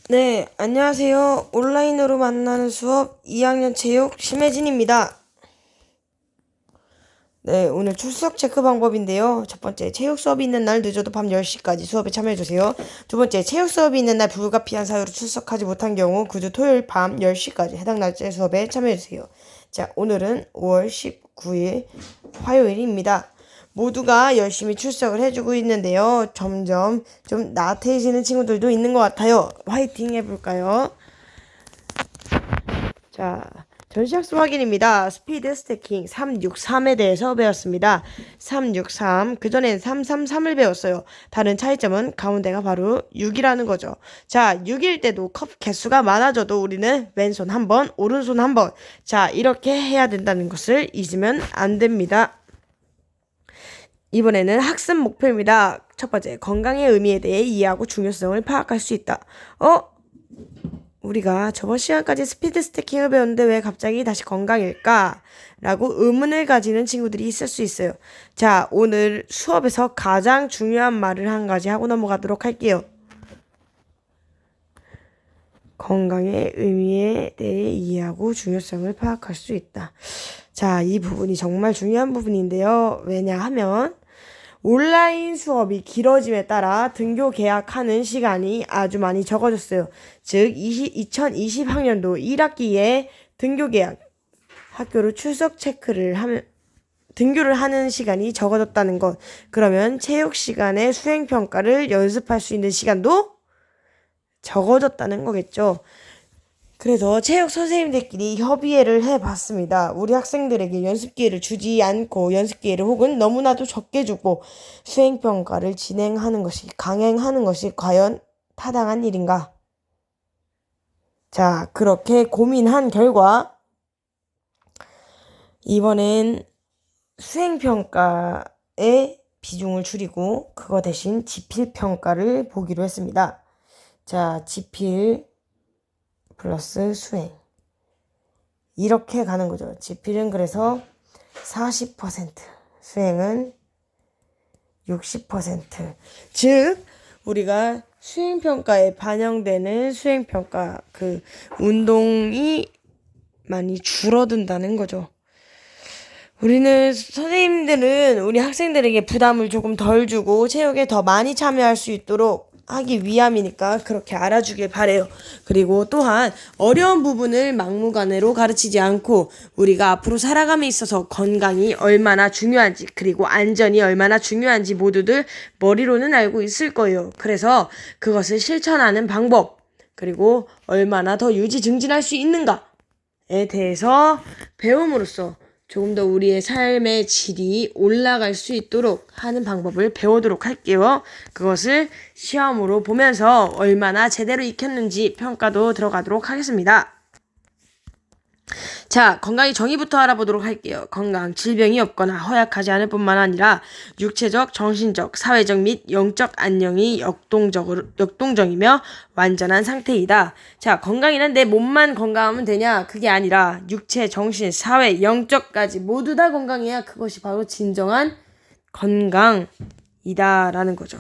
네, 안녕하세요. 온라인으로 만나는 수업 2학년 체육 심혜진입니다. 네, 오늘 출석 체크 방법인데요. 첫 번째, 체육 수업이 있는 날 늦어도 밤 10시까지 수업에 참여해주세요. 두 번째, 체육 수업이 있는 날 불가피한 사유로 출석하지 못한 경우 그주 토요일 밤 10시까지 해당 날짜 수업에 참여해주세요. 자, 오늘은 5월 19일 화요일입니다. 모두가 열심히 출석을 해주고 있는데요. 점점 좀 나태해지는 친구들도 있는 것 같아요. 화이팅 해볼까요? 자, 전시학습 확인입니다. 스피드 스태킹 363에 대해서 배웠습니다. 363, 그전엔 333을 배웠어요. 다른 차이점은 가운데가 바로 6이라는 거죠. 자, 6일 때도 컵 개수가 많아져도 우리는 왼손 한 번, 오른손 한 번. 자, 이렇게 해야 된다는 것을 잊으면 안 됩니다. 이번에는 학습 목표입니다. 첫 번째, 건강의 의미에 대해 이해하고 중요성을 파악할 수 있다. 우리가 저번 시간까지 스피드 스태킹을 배웠는데 왜 갑자기 다시 건강일까? 라고 의문을 가지는 친구들이 있을 수 있어요. 자, 오늘 수업에서 가장 중요한 말을 한 가지 하고 넘어가도록 할게요. 건강의 의미에 대해 이해하고 중요성을 파악할 수 있다. 자, 이 부분이 정말 중요한 부분인데요. 왜냐하면 온라인 수업이 길어짐에 따라 등교 계약하는 시간이 아주 많이 적어졌어요. 즉 2020학년도 1학기에 등교 계약, 학교로 출석 체크를 하면 등교를 하는 시간이 적어졌다는 것. 그러면 체육 시간에 수행 평가를 연습할 수 있는 시간도 적어졌다는 거겠죠. 그래서 체육 선생님들끼리 협의회를 해봤습니다. 우리 학생들에게 연습 기회를 주지 않고 연습 기회를 혹은 너무나도 적게 주고 수행평가를 진행하는 것이, 강행하는 것이 과연 타당한 일인가? 자, 그렇게 고민한 결과 이번엔 수행평가의 비중을 줄이고 그거 대신 지필평가를 보기로 했습니다. 자, 지필 플러스 수행. 이렇게 가는 거죠. 지필은 그래서 40%, 수행은 60%. 즉, 우리가 수행평가에 반영되는 수행평가, 운동이 많이 줄어든다는 거죠. 선생님들은 우리 학생들에게 부담을 조금 덜 주고 체육에 더 많이 참여할 수 있도록 하기 위함이니까 그렇게 알아주길 바래요. 그리고 또한 어려운 부분을 막무가내로 가르치지 않고 우리가 앞으로 살아감에 있어서 건강이 얼마나 중요한지 그리고 안전이 얼마나 중요한지 모두들 머리로는 알고 있을 거예요. 그래서 그것을 실천하는 방법 그리고 얼마나 더 유지증진할 수 있는가에 대해서 배움으로써 조금 더 우리의 삶의 질이 올라갈 수 있도록 하는 방법을 배우도록 할게요. 그것을 시험으로 보면서 얼마나 제대로 익혔는지 평가도 들어가도록 하겠습니다. 자, 건강의 정의부터 알아보도록 할게요. 건강, 질병이 없거나 허약하지 않을 뿐만 아니라 육체적, 정신적, 사회적 및 영적 안녕이 역동적이며 완전한 상태이다. 자, 건강이란 내 몸만 건강하면 되냐? 그게 아니라 육체, 정신, 사회, 영적까지 모두 다 건강해야 그것이 바로 진정한 건강이다라는 거죠.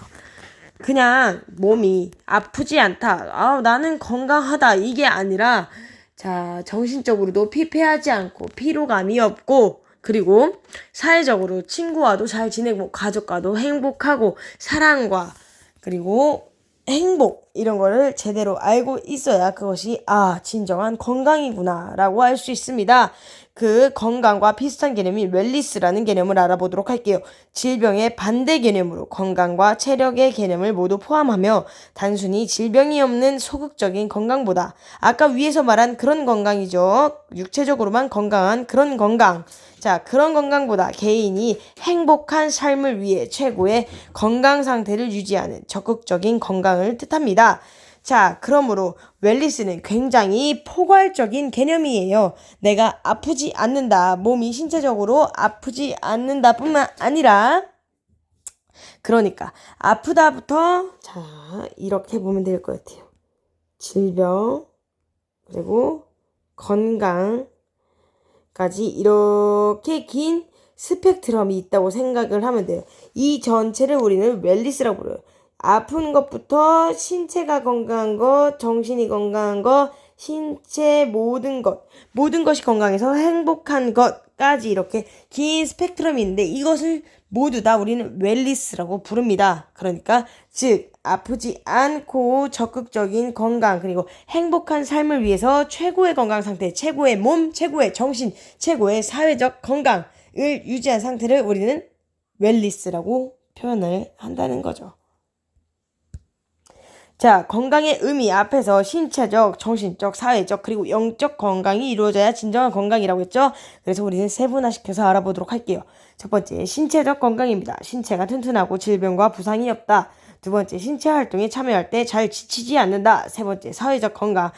그냥 몸이 아프지 않다. 나는 건강하다. 이게 아니라 자, 정신적으로도 피폐하지 않고 피로감이 없고 그리고 사회적으로 친구와도 잘 지내고 가족과도 행복하고 사랑과 그리고 행복 이런 거를 제대로 알고 있어야 그것이 진정한 건강이구나 라고 할 수 있습니다. 그 건강과 비슷한 개념이 웰리스라는 개념을 알아보도록 할게요. 질병의 반대 개념으로 건강과 체력의 개념을 모두 포함하며 단순히 질병이 없는 소극적인 건강보다 아까 위에서 말한 그런 건강이죠. 육체적으로만 건강한 그런 건강. 자, 그런 건강보다 개인이 행복한 삶을 위해 최고의 건강 상태를 유지하는 적극적인 건강을 뜻합니다. 자, 그러므로 웰리스는 굉장히 포괄적인 개념이에요. 내가 아프지 않는다. 몸이 신체적으로 아프지 않는다 뿐만 아니라 그러니까 아프다부터 자, 이렇게 보면 될 것 같아요. 질병 그리고 건강 까지 이렇게 긴 스펙트럼이 있다고 생각을 하면 돼요. 이 전체를 우리는 웰리스라고 불러요. 아픈 것부터 신체가 건강한 것, 정신이 건강한 것, 신체 모든 것이 건강해서 행복한 것까지 이렇게 긴 스펙트럼이 있는데 이것을 모두 다 우리는 웰리스라고 부릅니다. 그러니까 즉 아프지 않고 적극적인 건강 그리고 행복한 삶을 위해서 최고의 건강 상태, 최고의 몸, 최고의 정신, 최고의 사회적 건강을 유지한 상태를 우리는 웰리스라고 표현을 한다는 거죠. 자, 건강의 의미 앞에서 신체적, 정신적, 사회적, 그리고 영적 건강이 이루어져야 진정한 건강이라고 했죠? 그래서 우리는 세분화시켜서 알아보도록 할게요. 첫 번째, 신체적 건강입니다. 신체가 튼튼하고 질병과 부상이 없다. 두 번째, 신체 활동에 참여할 때 잘 지치지 않는다. 세 번째, 사회적 건강.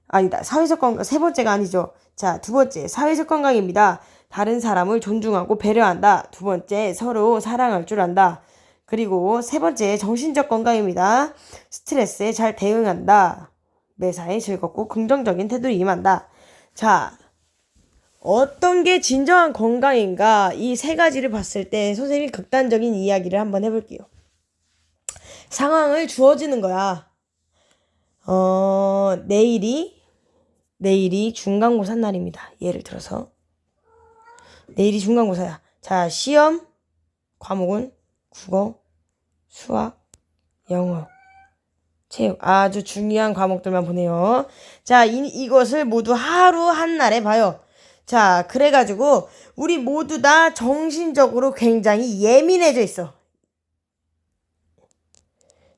아니다, 사회적 건강, 세 번째가 아니죠. 자, 두 번째, 사회적 건강입니다. 다른 사람을 존중하고 배려한다. 두 번째, 서로 사랑할 줄 안다. 그리고 세 번째, 정신적 건강입니다. 스트레스에 잘 대응한다. 매사에 즐겁고 긍정적인 태도를 임한다. 자, 어떤 게 진정한 건강인가? 이 세 가지를 봤을 때 선생님이 극단적인 이야기를 한번 해볼게요. 상황을 주어지는 거야. 내일이 중간고사 날입니다. 예를 들어서. 내일이 중간고사야. 자, 시험 과목은 국어, 수학, 영어, 체육 아주 중요한 과목들만 보네요. 자, 이것을 모두 하루 한 날에 봐요. 자, 그래가지고 우리 모두 다 정신적으로 굉장히 예민해져 있어.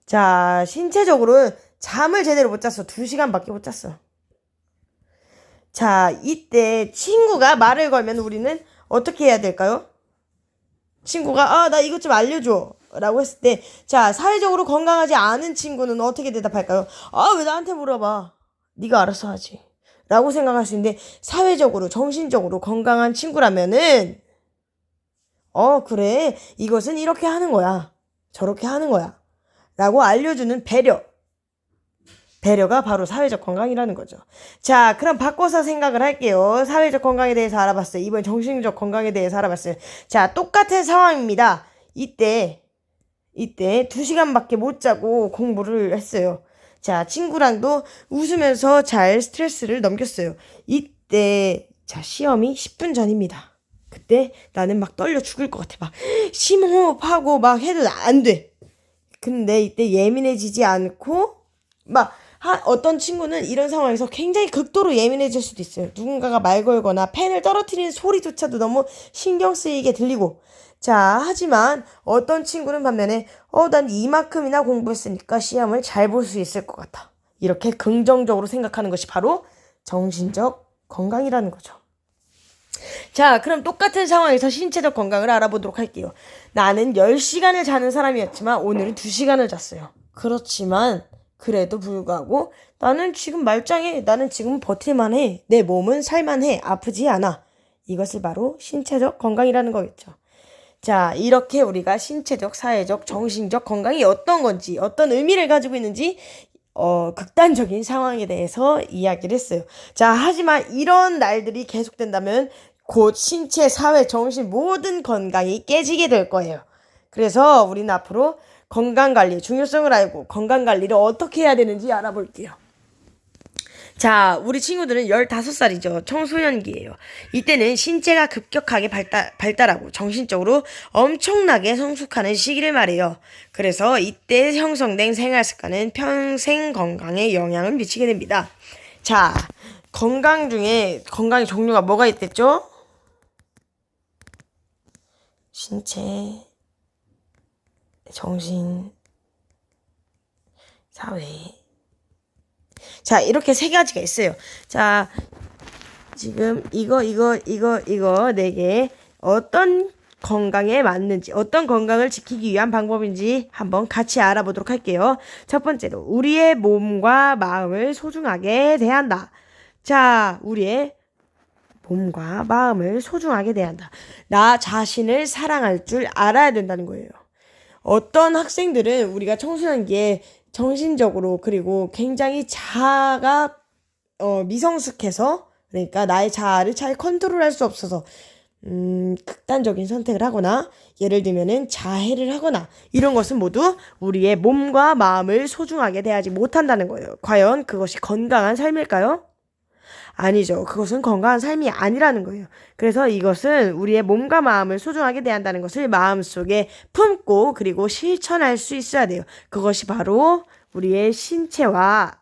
자, 신체적으로는 잠을 제대로 못 잤어. 2시간밖에 못 잤어. 자, 이때 친구가 말을 걸면 우리는 어떻게 해야 될까요? 친구가 나 이것 좀 알려줘 라고 했을 때 자, 사회적으로 건강하지 않은 친구는 어떻게 대답할까요? 왜 나한테 물어봐. 네가 알아서 하지 라고 생각할 수 있는데 사회적으로 정신적으로 건강한 친구라면은 그래, 이것은 이렇게 하는 거야, 저렇게 하는 거야 라고 알려주는 배려가 바로 사회적 건강이라는 거죠. 자, 그럼 바꿔서 생각을 할게요. 사회적 건강에 대해서 알아봤어요. 이번 정신적 건강에 대해서 알아봤어요. 자, 똑같은 상황입니다. 이때 2시간밖에 못 자고 공부를 했어요. 자, 친구랑도 웃으면서 잘 스트레스를 넘겼어요. 이때 자, 시험이 10분 전입니다. 그때 나는 막 떨려 죽을 것 같아. 막 심호흡하고 막 해도 안 돼. 근데 이때 예민해지지 않고 막 어떤 친구는 이런 상황에서 굉장히 극도로 예민해질 수도 있어요. 누군가가 말 걸거나 펜을 떨어뜨리는 소리조차도 너무 신경 쓰이게 들리고. 자, 하지만 어떤 친구는 반면에 난 이만큼이나 공부했으니까 시험을 잘 볼 수 있을 것 같아. 이렇게 긍정적으로 생각하는 것이 바로 정신적 건강이라는 거죠. 자, 그럼 똑같은 상황에서 신체적 건강을 알아보도록 할게요. 나는 10시간을 자는 사람이었지만 오늘은 2시간을 잤어요. 그렇지만 그래도 불구하고 나는 지금 말짱해. 나는 지금 버틸만 해. 내 몸은 살만해. 아프지 않아. 이것을 바로 신체적 건강이라는 거겠죠. 자, 이렇게 우리가 신체적, 사회적, 정신적 건강이 어떤 건지, 어떤 의미를 가지고 있는지 극단적인 상황에 대해서 이야기를 했어요. 자, 하지만 이런 날들이 계속된다면 곧 신체, 사회, 정신 모든 건강이 깨지게 될 거예요. 그래서 우리는 앞으로 건강관리의 중요성을 알고 건강관리를 어떻게 해야 되는지 알아볼게요. 자, 우리 친구들은 15살이죠. 청소년기예요. 이때는 신체가 급격하게 발달하고 정신적으로 엄청나게 성숙하는 시기를 말해요. 그래서 이때 형성된 생활습관은 평생 건강에 영향을 미치게 됩니다. 자, 건강 중에 건강의 종류가 뭐가 있댔죠? 신체, 정신, 사회. 자, 이렇게 3가지가 있어요. 자, 지금 이거 4개 어떤 건강에 맞는지, 어떤 건강을 지키기 위한 방법인지 한번 같이 알아보도록 할게요. 첫 번째로 우리의 몸과 마음을 소중하게 대한다. 자, 우리의 몸과 마음을 소중하게 대한다. 나 자신을 사랑할 줄 알아야 된다는 거예요. 어떤 학생들은 우리가 청소년기에 정신적으로 그리고 굉장히 자아가 미성숙해서, 그러니까 나의 자아를 잘 컨트롤할 수 없어서 극단적인 선택을 하거나 예를 들면은 자해를 하거나 이런 것은 모두 우리의 몸과 마음을 소중하게 대하지 못한다는 거예요. 과연 그것이 건강한 삶일까요? 아니죠. 그것은 건강한 삶이 아니라는 거예요. 그래서 이것은 우리의 몸과 마음을 소중하게 대한다는 것을 마음속에 품고 그리고 실천할 수 있어야 돼요. 그것이 바로 우리의 신체와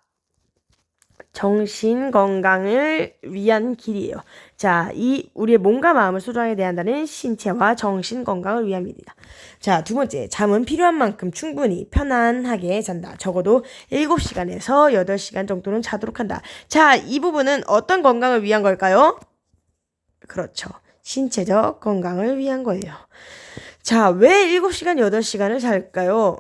정신 건강을 위한 길이에요. 자, 이 우리의 몸과 마음을 소중하게 대한다는 신체와 정신 건강을 위함입니다. 자, 두 번째, 잠은 필요한 만큼 충분히 편안하게 잔다. 적어도 7시간에서 8시간 정도는 자도록 한다. 자, 이 부분은 어떤 건강을 위한 걸까요? 그렇죠. 신체적 건강을 위한 거예요. 자, 왜 7시간, 8시간을 잘까요?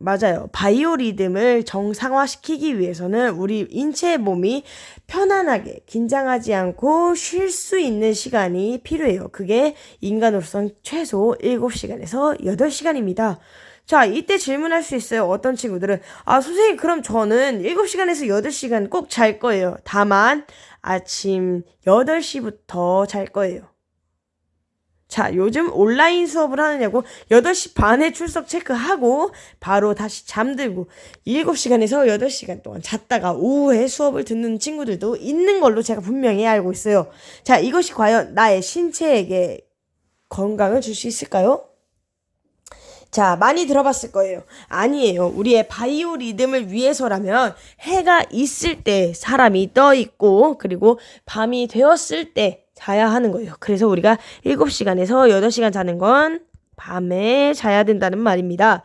맞아요. 바이오리듬을 정상화시키기 위해서는 우리 인체의 몸이 편안하게 긴장하지 않고 쉴 수 있는 시간이 필요해요. 그게 인간으로선 최소 7시간에서 8시간입니다. 자, 이때 질문할 수 있어요. 어떤 친구들은 선생님 그럼 저는 7시간에서 8시간 꼭 잘 거예요. 다만 아침 8시부터 잘 거예요. 자, 요즘 온라인 수업을 하느냐고 8시 반에 출석 체크하고 바로 다시 잠들고 7시간에서 8시간 동안 잤다가 오후에 수업을 듣는 친구들도 있는 걸로 제가 분명히 알고 있어요. 자, 이것이 과연 나의 신체에게 건강을 줄 수 있을까요? 자, 많이 들어봤을 거예요. 아니에요. 우리의 바이오 리듬을 위해서라면 해가 있을 때 사람이 떠 있고 그리고 밤이 되었을 때 자야 하는 거예요. 그래서 우리가 7시간에서 8시간 자는 건 밤에 자야 된다는 말입니다.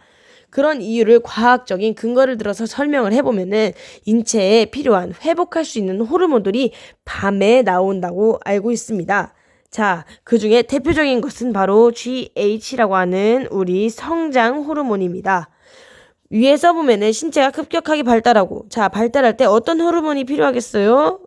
그런 이유를 과학적인 근거를 들어서 설명을 해보면은 인체에 필요한 회복할 수 있는 호르몬들이 밤에 나온다고 알고 있습니다. 자, 그 중에 대표적인 것은 바로 GH라고 하는 우리 성장 호르몬입니다. 위에 써보면은 신체가 급격하게 발달하고, 자, 발달할 때 어떤 호르몬이 필요하겠어요?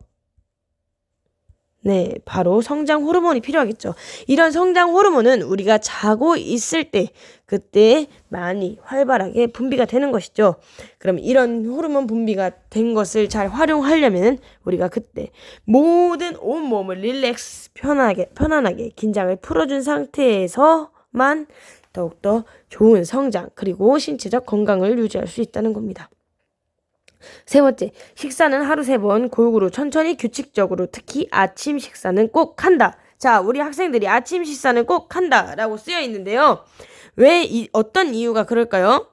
네, 바로 성장 호르몬이 필요하겠죠. 이런 성장 호르몬은 우리가 자고 있을 때, 그때 많이 활발하게 분비가 되는 것이죠. 그럼 이런 호르몬 분비가 된 것을 잘 활용하려면 우리가 그때 모든 온몸을 릴렉스, 편안하게 긴장을 풀어준 상태에서만 더욱더 좋은 성장, 그리고 신체적 건강을 유지할 수 있다는 겁니다. 세 번째, 식사는 하루 3번 골고루 천천히 규칙적으로 특히 아침 식사는 꼭 한다. 자, 우리 학생들이 아침 식사는 꼭 한다 라고 쓰여 있는데요. 어떤 이유가 그럴까요?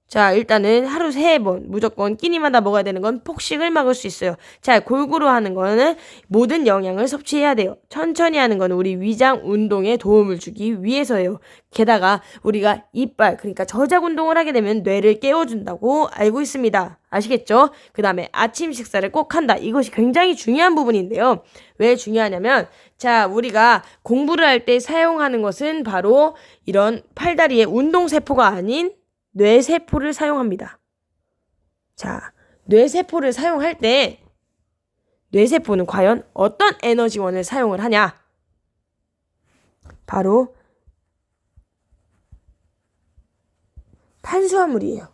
자, 일단은 하루 3번 무조건 끼니마다 먹어야 되는 건 폭식을 막을 수 있어요. 자, 골고루 하는 거는 모든 영양을 섭취해야 돼요. 천천히 하는 건 우리 위장 운동에 도움을 주기 위해서예요. 게다가 우리가 이빨, 그러니까 저작 운동을 하게 되면 뇌를 깨워준다고 알고 있습니다. 아시겠죠? 그 다음에 아침 식사를 꼭 한다. 이것이 굉장히 중요한 부분인데요. 왜 중요하냐면, 자, 우리가 공부를 할 때 사용하는 것은 바로 이런 팔다리의 운동세포가 아닌 뇌세포를 사용합니다. 자, 뇌세포를 사용할 때 뇌세포는 과연 어떤 에너지원을 사용을 하냐? 바로 탄수화물이에요.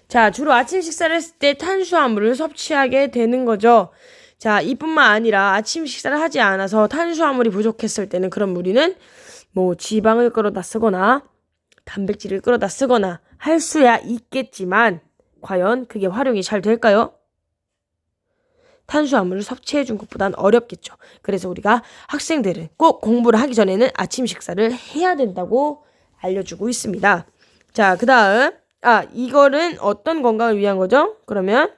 자, 주로 아침 식사를 했을 때 탄수화물을 섭취하게 되는 거죠. 자, 이뿐만 아니라 아침 식사를 하지 않아서 탄수화물이 부족했을 때는 그런 무리는 지방을 끌어다 쓰거나 단백질을 끌어다 쓰거나 할 수야 있겠지만 과연 그게 활용이 잘 될까요? 탄수화물을 섭취해 준 것보단 어렵겠죠. 그래서 우리가 학생들은 꼭 공부를 하기 전에는 아침 식사를 해야 된다고 알려주고 있습니다. 자, 그 다음 이거는 어떤 건강을 위한 거죠? 그러면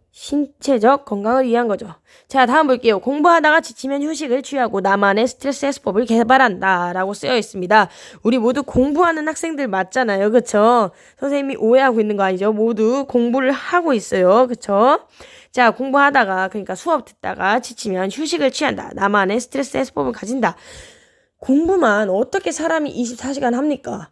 신체적 건강을 위한 거죠. 자, 다음 볼게요. 공부하다가 지치면 휴식을 취하고 나만의 스트레스 해소법을 개발한다 라고 쓰여 있습니다. 우리 모두 공부하는 학생들 맞잖아요. 그쵸? 선생님이 오해하고 있는 거 아니죠? 모두 공부를 하고 있어요. 그쵸? 자, 공부하다가 그러니까 수업 듣다가 지치면 휴식을 취한다. 나만의 스트레스 해소법을 가진다. 공부만 어떻게 사람이 24시간 합니까?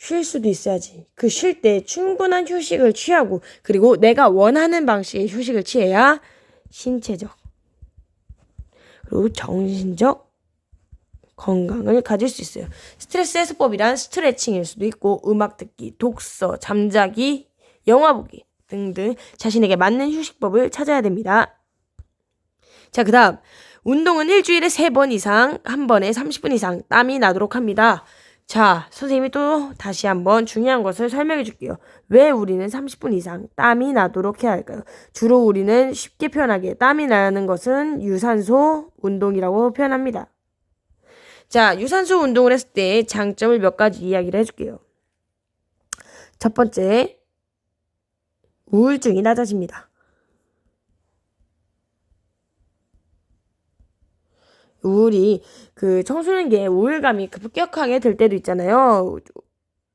쉴 수도 있어야지. 그 쉴 때 충분한 휴식을 취하고 그리고 내가 원하는 방식의 휴식을 취해야 신체적 그리고 정신적 건강을 가질 수 있어요. 스트레스 해소법이란 스트레칭일 수도 있고 음악 듣기, 독서, 잠자기, 영화 보기 등등 자신에게 맞는 휴식법을 찾아야 됩니다. 자, 그 다음 운동은 일주일에 3번 이상, 한 번에 30분 이상 땀이 나도록 합니다. 자, 선생님이 또 다시 한번 중요한 것을 설명해 줄게요. 왜 우리는 30분 이상 땀이 나도록 해야 할까요? 주로 우리는 쉽게 표현하기에 땀이 나는 것은 유산소 운동이라고 표현합니다. 자, 유산소 운동을 했을 때 장점을 몇 가지 이야기를 해줄게요. 첫 번째, 우울증이 낮아집니다. 우울이 청소년기에 우울감이 급격하게 들 때도 있잖아요.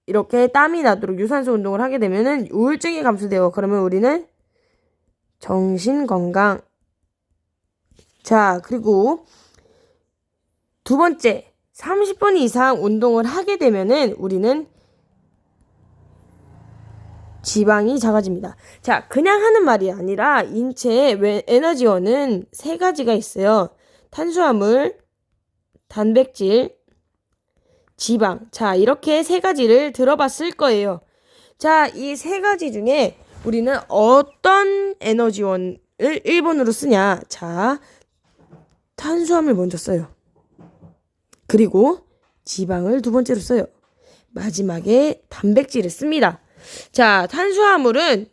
이렇게 땀이 나도록 유산소 운동을 하게 되면은 우울증이 감소돼요. 그러면 우리는 정신 건강. 자, 그리고 두 번째, 30분 이상 운동을 하게 되면은 우리는 지방이 작아집니다. 자, 그냥 하는 말이 아니라 인체의 에너지원은 3가지가 있어요. 탄수화물, 단백질, 지방. 자, 이렇게 3가지를 들어봤을 거예요. 자, 이 3가지 중에 우리는 어떤 에너지원을 1번으로 쓰냐? 자, 탄수화물 먼저 써요. 그리고 지방을 2번째로 써요. 마지막에 단백질을 씁니다. 자, 탄수화물은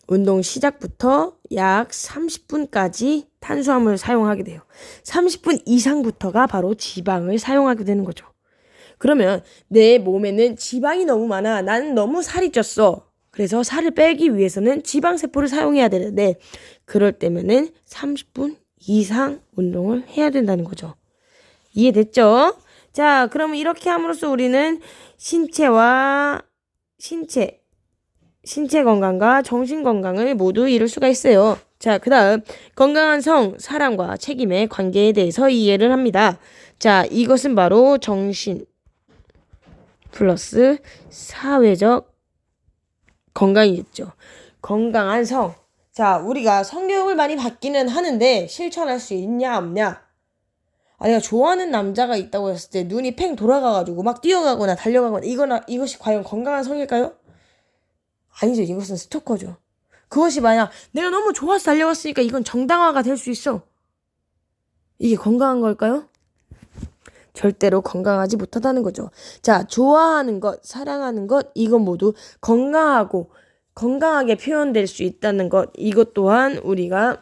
운동 시작부터 약 30분까지 탄수화물을 사용하게 돼요. 30분 이상부터가 바로 지방을 사용하게 되는 거죠. 그러면 내 몸에는 지방이 너무 많아. 나는 너무 살이 쪘어. 그래서 살을 빼기 위해서는 지방세포를 사용해야 되는데 그럴 때면은 30분 이상 운동을 해야 된다는 거죠. 이해됐죠? 자, 그러면 이렇게 함으로써 우리는 신체 건강과 정신 건강을 모두 이룰 수가 있어요. 자, 그 다음 건강한 성, 사랑과 책임의 관계에 대해서 이해를 합니다. 자, 이것은 바로 정신 플러스 사회적 건강이겠죠. 건강한 성. 자, 우리가 성교육을 많이 받기는 하는데 실천할 수 있냐 없냐? 내가 좋아하는 남자가 있다고 했을 때 눈이 팽 돌아가가지고 막 뛰어가거나 달려가거나 이것이 과연 건강한 성일까요? 아니죠. 이것은 스토커죠. 그것이 만약 내가 너무 좋아서 달려갔으니까 이건 정당화가 될 수 있어. 이게 건강한 걸까요? 절대로 건강하지 못하다는 거죠. 자, 좋아하는 것, 사랑하는 것, 이건 모두 건강하게 표현될 수 있다는 것, 이것 또한 우리가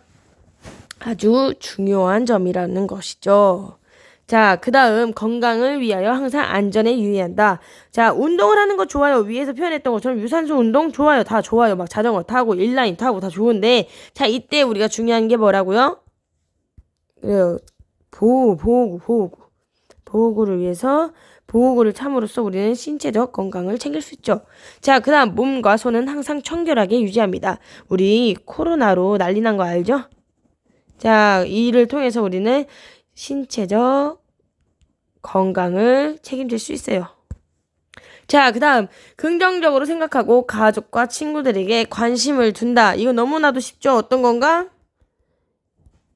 아주 중요한 점이라는 것이죠. 자, 그 다음 건강을 위하여 항상 안전에 유의한다. 자, 운동을 하는 거 좋아요. 위에서 표현했던 것처럼 유산소 운동 좋아요. 다 좋아요. 막 자전거 타고 인라인 타고 다 좋은데 자, 이때 우리가 중요한 게 뭐라고요? 보호구를 위해서 보호구를 참으로써 우리는 신체적 건강을 챙길 수 있죠. 자, 그 다음 몸과 손은 항상 청결하게 유지합니다. 우리 코로나로 난리 난 거 알죠? 자, 이를 통해서 우리는 신체적 건강을 책임질 수 있어요. 자, 그 다음 긍정적으로 생각하고 가족과 친구들에게 관심을 둔다. 이거 너무나도 쉽죠? 어떤 건강?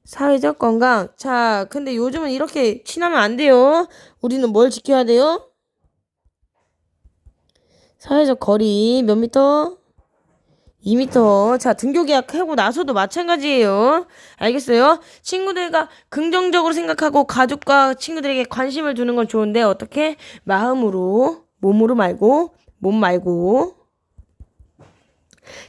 사회적 건강. 자, 근데 요즘은 이렇게 친하면 안 돼요. 우리는 뭘 지켜야 돼요? 사회적 거리 몇 미터? 2미터. 자, 등교 계약하고 나서도 마찬가지예요. 알겠어요? 친구들과 긍정적으로 생각하고 가족과 친구들에게 관심을 두는 건 좋은데 어떻게? 마음으로, 몸으로 말고, 몸 말고.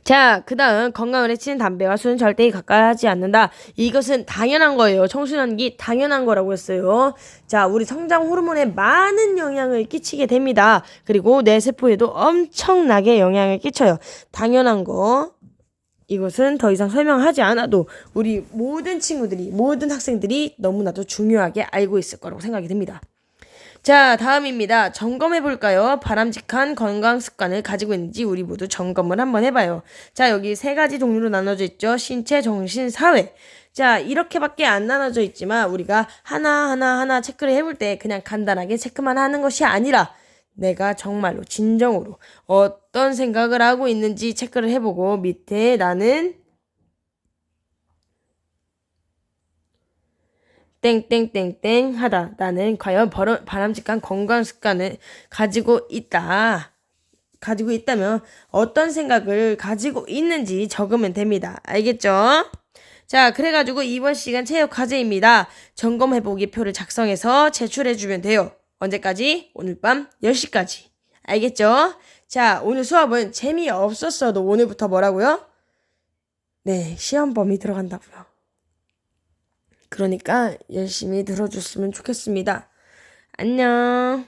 자, 그 다음 건강을 해치는 담배와 술은 절대 가까이 하지 않는다. 이것은 당연한 거예요. 청소년기 당연한 거라고 했어요. 자, 우리 성장 호르몬에 많은 영향을 끼치게 됩니다. 그리고 내 세포에도 엄청나게 영향을 끼쳐요. 당연한 거. 이것은 더 이상 설명하지 않아도 우리 모든 친구들이, 모든 학생들이 너무나도 중요하게 알고 있을 거라고 생각이 듭니다. 자, 다음입니다. 점검해 볼까요? 바람직한 건강 습관을 가지고 있는지 우리 모두 점검을 한번 해봐요. 자, 여기 3가지 종류로 나눠져 있죠. 신체, 정신, 사회. 자, 이렇게밖에 안 나눠져 있지만 우리가 하나 체크를 해볼 때 그냥 간단하게 체크만 하는 것이 아니라 내가 정말로 진정으로 어떤 생각을 하고 있는지 체크를 해보고 밑에 나는 땡땡땡땡 하다. 나는 과연 바람직한 건강 습관을 가지고 있다면 어떤 생각을 가지고 있는지 적으면 됩니다. 알겠죠? 자, 그래가지고 이번 시간 체육 과제입니다. 점검해보기 표를 작성해서 제출해주면 돼요. 언제까지? 오늘 밤 10시까지. 알겠죠? 자, 오늘 수업은 재미없었어도 오늘부터 뭐라고요? 네, 시험 범위 들어간다고요. 그러니까 열심히 들어줬으면 좋겠습니다. 안녕.